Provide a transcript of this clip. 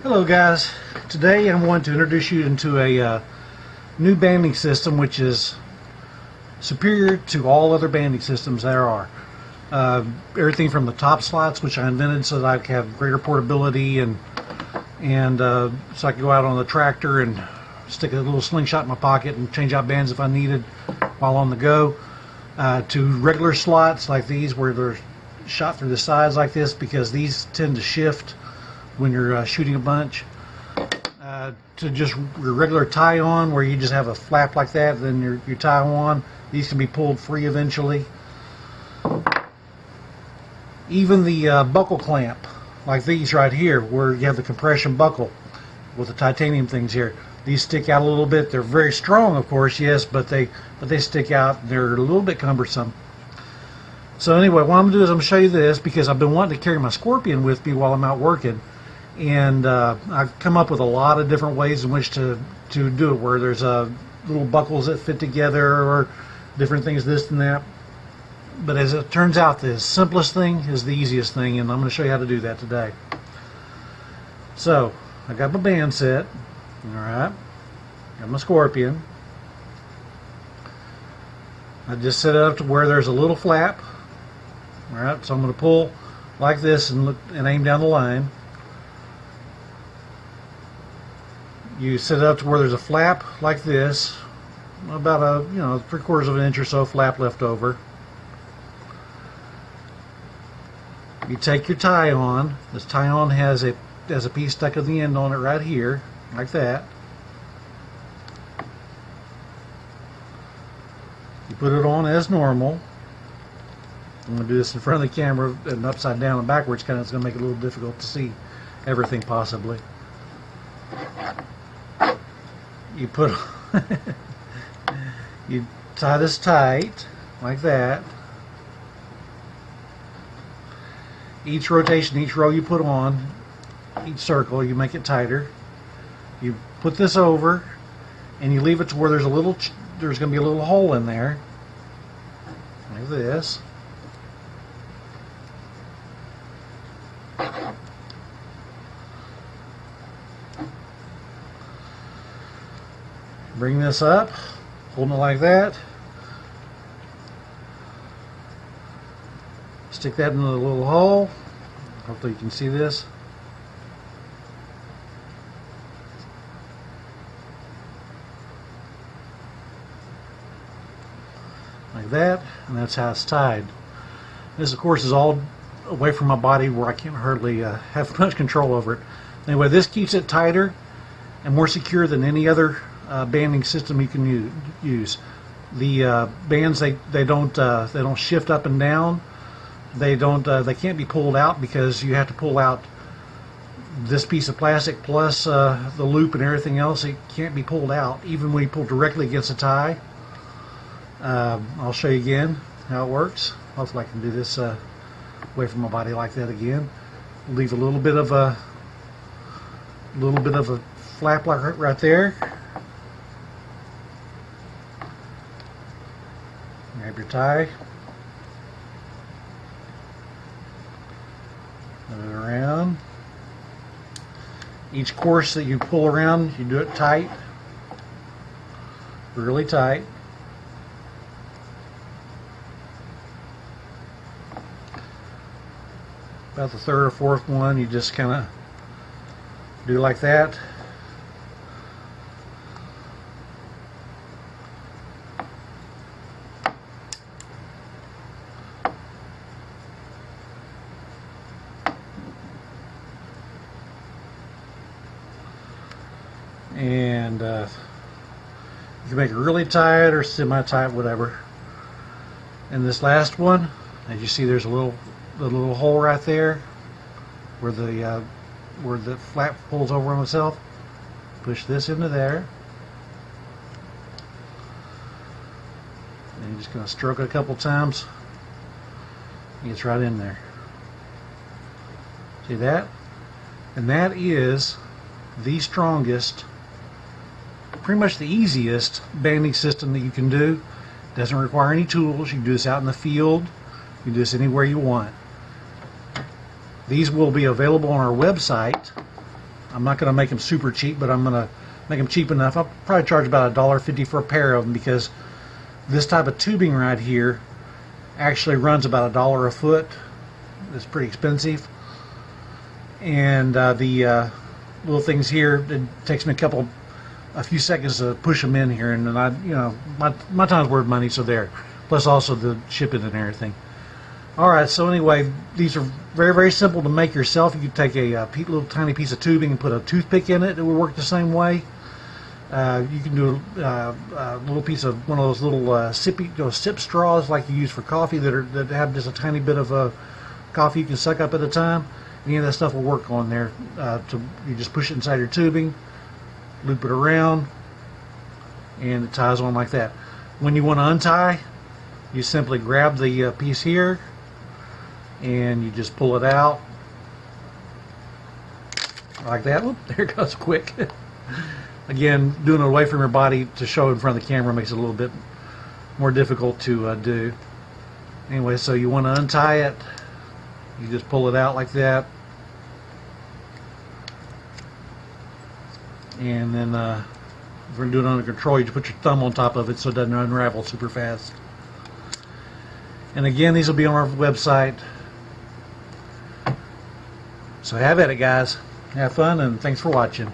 Hello guys, today I'm going to introduce you into a new banding system which is superior to all other banding systems there are. Everything from the top slots, which I invented so that I could have greater portability and so I could go out on the tractor and stick a little slingshot in my pocket and change out bands if I needed while on the go, to regular slots like these where they're shot through the sides like this, because these tend to shift when you're shooting a bunch, to just your regular tie-on where you just have a flap like that, then your tie-on. These can be pulled free eventually. Even the buckle clamp, like these right here, where you have the compression buckle with the titanium things here. These stick out a little bit. They're very strong, of course, yes, but they stick out. They're a little bit cumbersome. So anyway, what I'm going to do is I'm going to show you this, because I've been wanting to carry my Scorpion with me while I'm out working. And I've come up with a lot of different ways in which to do it, where there's little buckles that fit together or different things, this and that. But as it turns out, the simplest thing is the easiest thing, and I'm going to show you how to do that today. So I got my band set. Alright, got my Scorpion. I just set it up to where there's a little flap. Alright, so I'm going to pull like this and look and aim down the line. You set it up to where there's a flap like this, about a 3/4 of an inch or so flap left over. You take your tie-on. This tie-on has a piece stuck at the end on it right here, like that. You put it on as normal. I'm going to do this in front of the camera and upside down and backwards, it's going to make it a little difficult to see everything possibly. You put you tie this tight like that. Each rotation, each row you put on, each circle, you make it tighter. You put this over and you leave it to where there's going to be a little hole in there, like this. Bring this up, holding it like that. Stick that in the little hole. Hopefully you can see this. Like that, and that's how it's tied. This, of course, is all away from my body where I can't hardly have much control over it. Anyway, this keeps it tighter and more secure than any other banding system you can use. The bands, they don't shift up and down. They can't be pulled out, because you have to pull out this piece of plastic plus the loop and everything else. It can't be pulled out even when you pull directly against a tie. I'll show you again how it works. Hopefully I can do this away from my body like that again. Leave a little bit of a flap like right there. Grab your tie. Move it around. Each course that you pull around, you do it tight, really tight. About the third or fourth one, you just kind of do like that. And you can make it really tight or semi-tight, whatever. And this last one, as you see, there's a little hole right there where the flap pulls over on itself. Push this into there, and you're just going to stroke it a couple times. It gets right in there. See that? And that is the strongest, pretty much the easiest banding system that you can do. Doesn't require any tools. You can do this out in the field. You can do this anywhere you want. These will be available on our website I'm not going to make them super cheap, but I'm going to make them cheap enough. I'll probably charge about $1.50 for a pair of them, because this type of tubing right here actually runs about $1 a foot. It's pretty expensive. And the little things here, it takes me a few seconds to push them in here, and then my time's worth money, so there. Plus also the shipping and everything. Alright, so anyway, these are very, very simple to make yourself. You can take a little tiny piece of tubing and put a toothpick in it. It will work the same way. You can do a little piece of one of those little sip straws like you use for coffee that have just a tiny bit of coffee you can suck up at a time. Any of that stuff will work on there. You just push it inside your tubing, loop it around, and it ties on like that. When you want to untie, you simply grab the piece here and you just pull it out like that. Whoop, there it goes quick. Again, doing it away from your body to show in front of the camera makes it a little bit more difficult to do. Anyway, so you want to untie it, you just pull it out like that, and then if we're going to do it under control, you just put your thumb on top of it so it doesn't unravel super fast. And again, these will be on our website. So have at it, guys. Have fun, and thanks for watching.